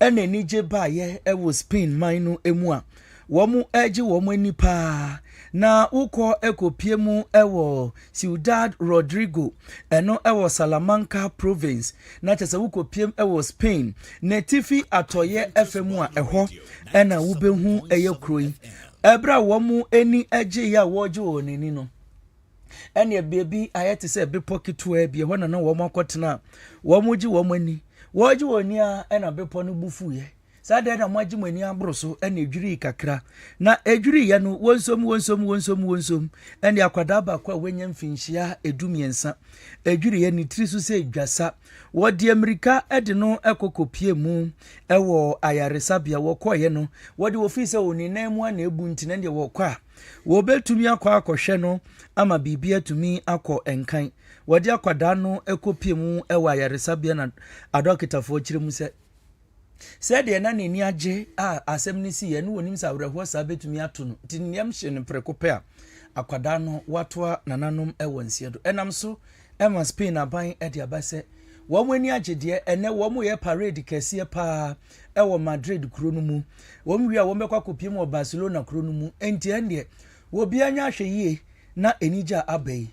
ena nije ba ye ewo Spain man no emu a wo mu eje wo mu ani pa na uko ekopie mu ewo Ciudad Rodrigo eno ewo Salamanca province na chese ukopie ewo Spain na tifi atoye FM a eho ena wubehu eye kroi ebra wo mu eni eje ya woje onini no ene bebi ayete se be pocket we bi ho na wo makotena wo mu ji wo mu ani woje oni a ena bepo no bufu ye Sada na mwaji mweni ambroso ene edwiri kakra na edwiri ya no wonsom ene akwadaba kwa wenye mfinhia edumiensa edwiri ya ni trisu se dwasa wodi Amerika ede no ekokopie mu ewo ayaresabia wokoye no wodi ofise oni na mu na ebu ntine de wokwa wo betumi akwa akohwe no ama bibia tumi akọ enkan wodi akwada no ekopie mu ewo ayaresabia na adokitafo kiremu se said ye na ni agye asem ni si ye no wonim sa awreho sa betumi ato no tinniam hye ne prekope akwada no watoa nananom ewo nsiedo enam so ema Spain aban ede abase wo mani agyede ene wo mo ye parade kese pa ewo Madrid kuro no mu wo mwi a wo mekwa kopie mu Barcelona kuro no mu enti ende wo bia nya hwe yie na enija abai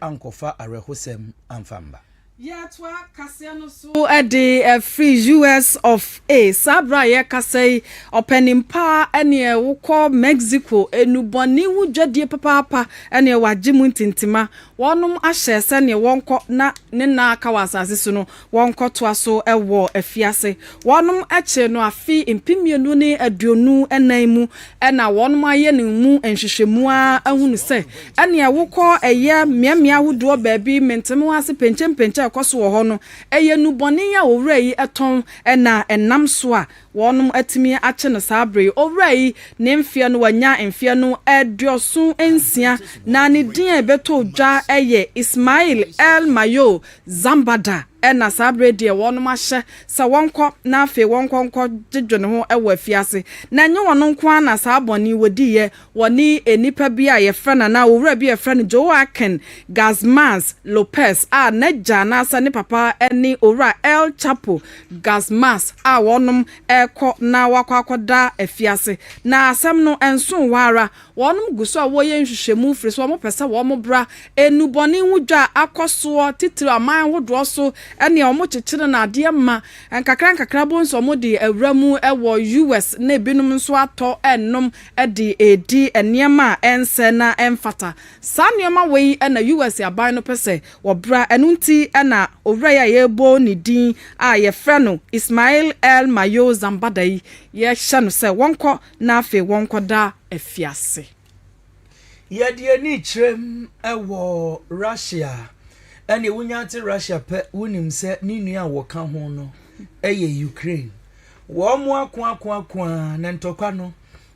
ankofa arehosem amfamba. Yatwa kasiano so ede free US of A sabra ye kasai openimpa ene wukọ Mexico enuboni wudwadie papa ene wajimu ntintima wonum ahye se ne wonko na ne na aka wasase so no wonko to aso ewo afiase wonum eche no afi impimienu ne aduonu enanmu ena wonum aye ne mu enhwehwemu a ahunu se ene wukọ eye miamia wudo baabi mentemu ase penchempenche akoso wo ho no eye nuboni ya owura yi eton ena enam so a wonum atimi ache no sabre owura yi ne mfia no wanya mfia no edioso ensia na ne din ebeto dwa eye Ismail El Mayo Zambada ena sabre de wonum ahye sa wonko na afi wonko dwedwene ho ewo afiase na nye wono nko na saboni wodiye woni enipa bia ye frana na owura bia frana Joaquin Guzman Lopez a naja na asa ne papa eni owura El Chapo Guzman a wonum eko na wakwakoda afiase na asem no enso wara wonum guso a woye nhwehwemu friso mo pesa wo mo bra enuboni wudwa akoso titiri aman hodo so ene omo chichire na ade ma nkakra bonso mo de awramu ewo US na ebinum nso ato ennom ede edi eniema ense na emfata sanioma wei na US aban no pese wo bra enunti na owura ya yebo ni din a ye frɛ no Ismail El Mayo Zambada ye hye no se wonko na afi wonko da afiase yedie ni kyerem ewo Russia ene wunyante Russia pe wunim se ni nua woka ho no eye Ukraine wo mo akwa na ntokwa no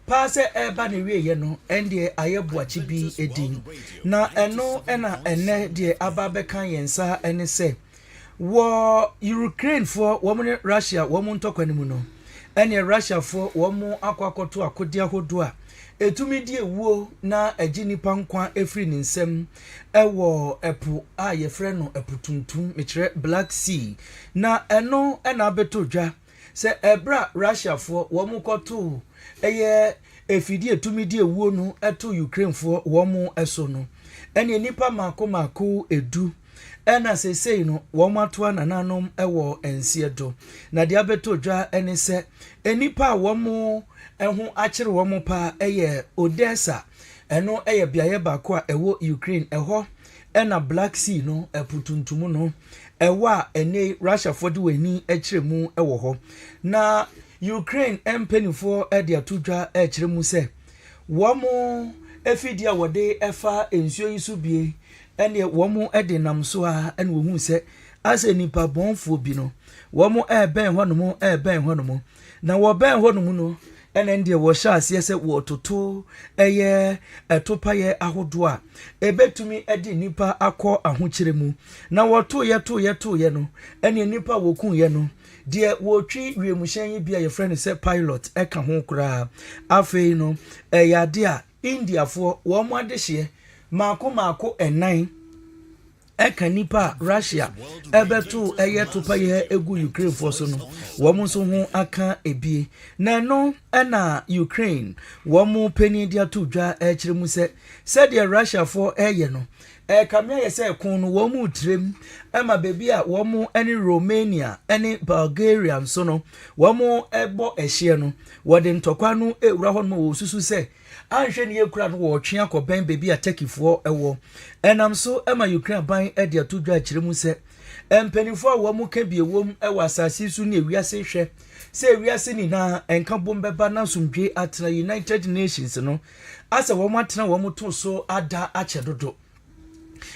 pa se eba ne wieye no ende ayeboachi bi edin na eno ena ene de ababeka yensa ene se wo Ukraine for wo mo Russia wo mo ntokwa ne mu no ene Russia for wo mo akwakoto akodia hodo a etumi die wuo na aginipa nkwa efri ni nsem ewo epu a ye frɛ no epu tuntum mekyerɛ Black Sea na eno na beto dwa se ebra Russia for wo mo koto eye efidi etumi die wuo no eto Ukraine for wo mo eso no ene nipa mako edu ena sesei no wo mo atoa nananom ewo ensiedo na dia beto dwa ene se enipa wo mo ehu akire wo mo pa eye Odessa eno eye biaye bako a ewo Ukraine eho ena Black Sea no eputuntumu no ewo a ene Russia for de wani akire mu ewo ho na Ukraine empenifo ede atudwa akire mu se wo mo efidia wode efa ensuo yisu bie ene wo mo ede namso a ene wo hu se ase nipa bonfo bi no wo mo ben honomo na wo ben honomo no ene ndie wo sha ase se wo toto eye etopa ye ahodo a ebetumi edi nipa akọ ahokyere mu na wo to ye no ene nipa wo kun ye no de wo twi wiemuhyen yi bia ye friend se pilot eka ho kura afei no yade a India fo wo mo adehye mako enan eka nipa Russia ebeto eye topa ye egu Ukraine for so no wo mo so ho aka ebie na no na Ukraine wo mo pani dia to dwa ekire mu se de Russia for eye no kamia ye se kun no wo mo trem ema bebi a wo mo ene Romania ene Bulgaria so no wo mo ebo ehye no wo de ntokwa no ewura ho no wo susu se anhwe ne yekura no wo twe akọben bebi a Turkeyfo ewo enam so ema Ukraine ban ede atudwa akire mu se empanifo wo mu ka biewom ewa asase su ne wiase hwe say wiase ni na enka bombeba na sumdwe atena United Nations no asa wo matena wo moto so ada achedodo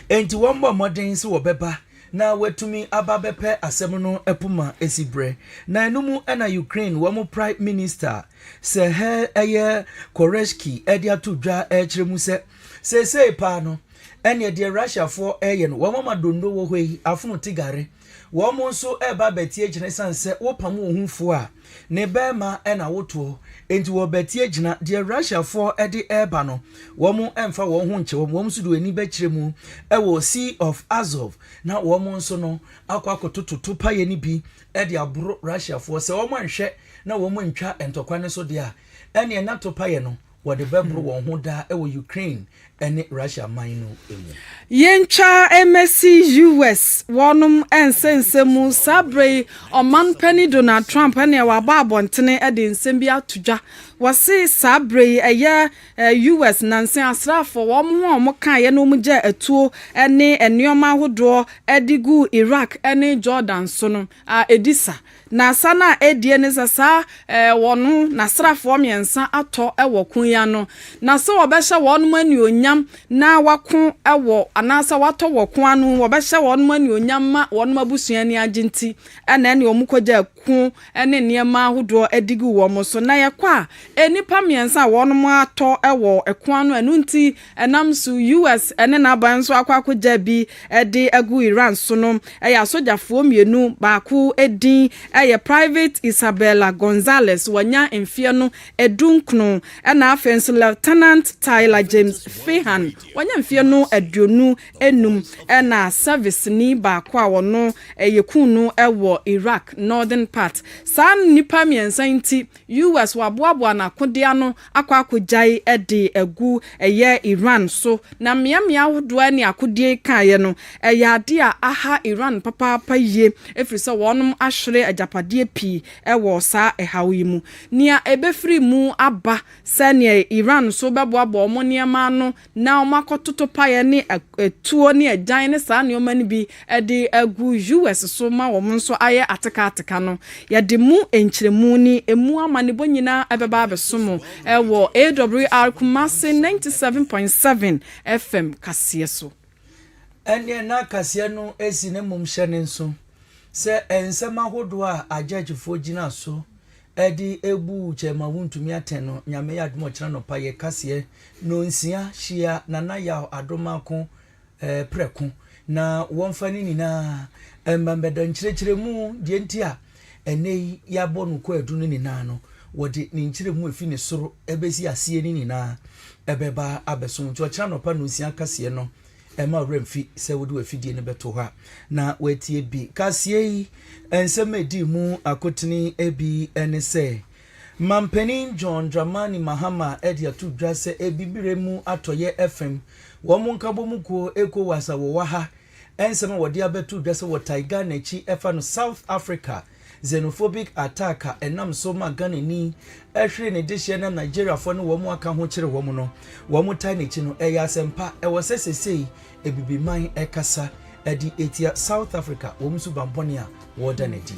enti wo mbo modern se wo beba na wetumi ababepe asem no epuma esibre na enumu na Ukraine wo mo prime minister se he eye Koreshki edia tudwa echiremu se pa no ene de Russia for eye no wo mama dondo wo hoi afuno tigare wo mo nso eba betie gine sanse wo pam ohunfo a ne bema na woto enti wo betie gina de Russia for ede eba no wo mo emfa wo ho nche wo mo so do ani be kiremu wo Sea of Azov na wo mo nso no akwakototo paye ni bi ede abro Russia for se wo mo nhwe na wo mo ntwa entokwa ne so de a ene na to paye no wo de bebro wo ho da wo Ukraine ene Russia mine no emu yencha embassy US wonum ensensemu sabre oman pani Donald Trump ene wa ba abontene ede nsem bi atudwa wase sabre eye US nanse asrafo wo mo kan ye no mu je atuo ene enioma hodo edigu Iraq ene Jordan so no edisa na sana edie ne sasa wonu na asrafo miensa ato ewo kunya no na so obehye wonu ani onyam na wako ewo anasa wato woko anu obehye wonu ani onyam ma wonu abusuani agenti ene omukogya ku ene niema hodo edigu wo mo so na yekwa enipa miensa wonu ato ewo eko anu enunti enam su US ene na banso akwakogya bi ede agu Iran so no eya sojafo mienu baako edin eye Private Isabella Gonzalez wanya emfie no edunkno ena afenso Lieutenant Tyler James Fehan wanya emfie no aduonu enum ena service ni baako a wono eyekunu ewo Iraq northern part san nipa miensa nti US waboabo na kodia no akwakojai ede egu eye Iran so na miamia hodo ani akodie kaye no eyade a aha Iran papa ye efrise wonum ahwere ajapade pi ewo sa ehawi mu nia ebefri mu aba sane Iran so beboabo mo niema no na omakototo paye ne etuo ne agyan ne sa ne omani bi ede agu US so ma wo nso aye ateka no yade mu enkyeremu ni emu amane bonyina ebeba abesomo ewo Awr Kumasi 97.7 FM kasie so ene na kasie no esi ne mumhye ne nso se ensema hodo a ajajifo gina so edi ebu chema wuntumi ateno nyame ya admo kira no paye kasie no nsia hia nana ya adomako preku na wonfani ni na embambeda nkyerkyeremu die ntia ene ya bonu ko adunu ni na no wodi ni nkyeremu efi ne soro ebesi asie ni na ebeba abeso nti kira no pa no nsia kasie no ema remfi se wodi afidie ne beto ha na wetie bi kasie ensemedi mu akotini ebi enese Mampenin John Dramani Mahama edi atudwa se ebibire mu atoye FM wo mu nkabo mu ko eko wasa wo waha ensema wodi abetu dwa se wo Taiga na chi efa no South Africa xenophobic attack enam so magane ni ehwe ne dehye na Nigeria fo no wo mu aka ho kire wo mu no wo mu tai ne chi no eya asempa ewo sesesei ebibiman ekasa edi etia South Africa wo mu subambone a wo da na di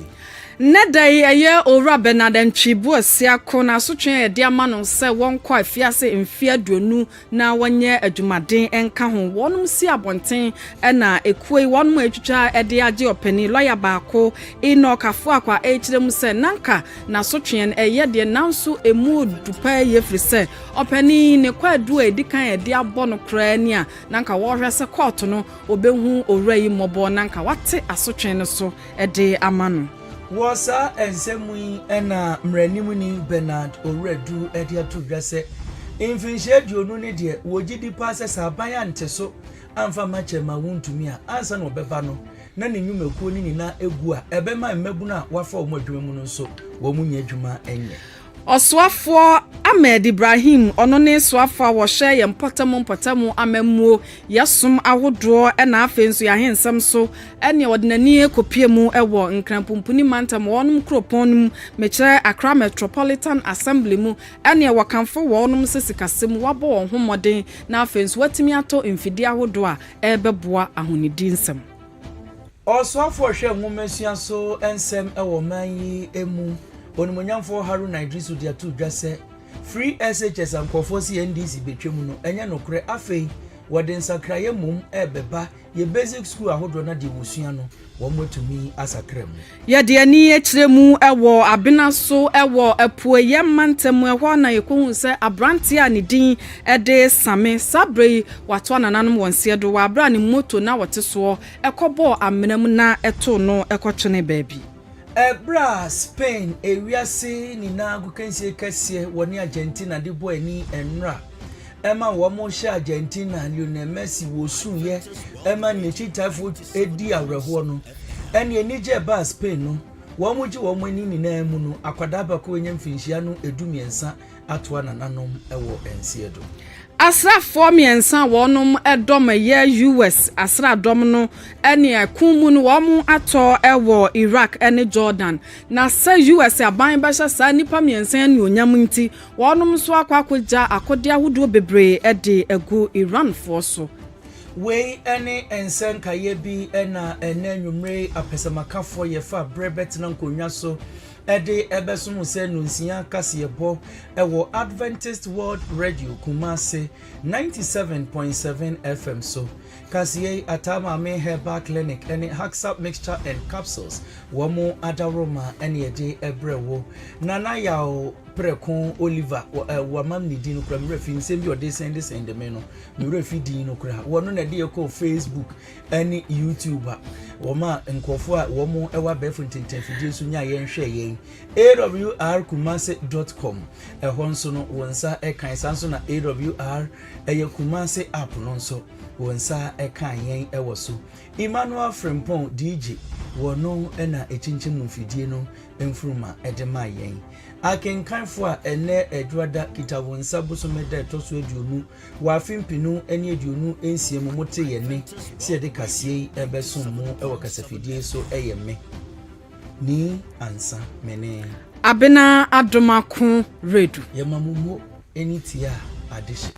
Nedai eye ora Benaden Chibu asiako na sotwe ede ama no se won kwa afiase mfia aduonu na wonye adwumaden enka ho wonum si abonten na ekuei wonum atwitwa ede age opani lawyer baako inokafo akwa echirem se nanka na sotwe eye de nanso emu dupa ye frise opani ne kwa adu edikan ede abo no kra ni a nanka wo hwe se court no obehu owura yi mobo nanka wate asotwe no so ede ama no Wasa ensemui ena mranimuni Bernard Oredu edi atudwa se infinhye duonu ne de wogidi passe sabaya nteso amfa mache ma wuntumi a ansa no beba no na ne nwumakuo ni na egu a ebema mmabu na wafa omodwuma mu no nso wo munya adwuma enye Oswafo Ahmed Ibrahim ono ne swafa wo hye ye mpotamo amamuo yesum ahodo na afenso ya hensam so ene odinani ekopie mu ewo nkrampumpuni mantam wonum kropon mekire Accra Metropolitan Assembly mu ene wakamfo wonum sesikasem wabo won homoden na afenso watimi ato mfidi ahodo a ebeboa ahonidi nsem Oswafo hye nwomasuan so ensem ewo manyi emu onimonyamfo Haruna Idris odi atu dwa sɛ free SHS ankofo CNDC betwemu no enye nokre afei wode nsakraye mum ebeba ye basic school ahodo na de wosua no wo motumi asakram ye de ani ekremu ewo abena so ewo apuo ye mantem ehwo na yekohu se abrante a ne din ede same sabre wato nananom wonse do wa abra ne moto na wote so ekobo amenam na eto no ekotwene baabi Ebra Spain ewiase ni na agukansie kase woni Argentina de boy ni enra Emma womo sha Argentina Lionel Messi wo sunye Emma ne chitafo edi awreho no ene enije ba Spain no womo ji womo ni na mu no akwada ba ko enya mfinhia no edumiensa atoa nananom ewo ensiedo Asrafo miensa wonum edom ye US asradom no ene akumu no wom ato ewo Iraq ene Jordan na se US aban basha sa nipa miensa ne onyam nti wonum so akwakoja akode ahodo bebre ede egu Iran fo so we ene ensenka ye bi ena enanwumre apesamakafo ye fa brebet na nkonwa so ede ebesumu se nunsia kaseyebo ewo Adventist World Radio Kumasi 97.7 FM so kaseye atama me herbal clinic ene hacksap mixture and capsules womo adaroma ene ede ebrewo nana yawo Prekon Oliver wamam ni din kura mrefi nsem bi ode send me no mrefi din no kura wono na de ko Facebook ani YouTube woma nkofo a womo ewa befo ntentafidie so nya ye nhwe yen awrkumasi.com ehonso no wonsa ekan sanso na awr Kumasi app no nso wonsa ekan yen ewo so Emmanuel Frimpong DJ wono na echinchim no fidie no emfuruma edema yen akenkanfo a ene edwada kitawonsa bosomeda etoso aduonu wafimpinu ene aduonu ensiemu mote yene se de kasie ebesomu ewo kasafidie so eyeme ni ansa mene abena adomako redu yemamumo enitia adishe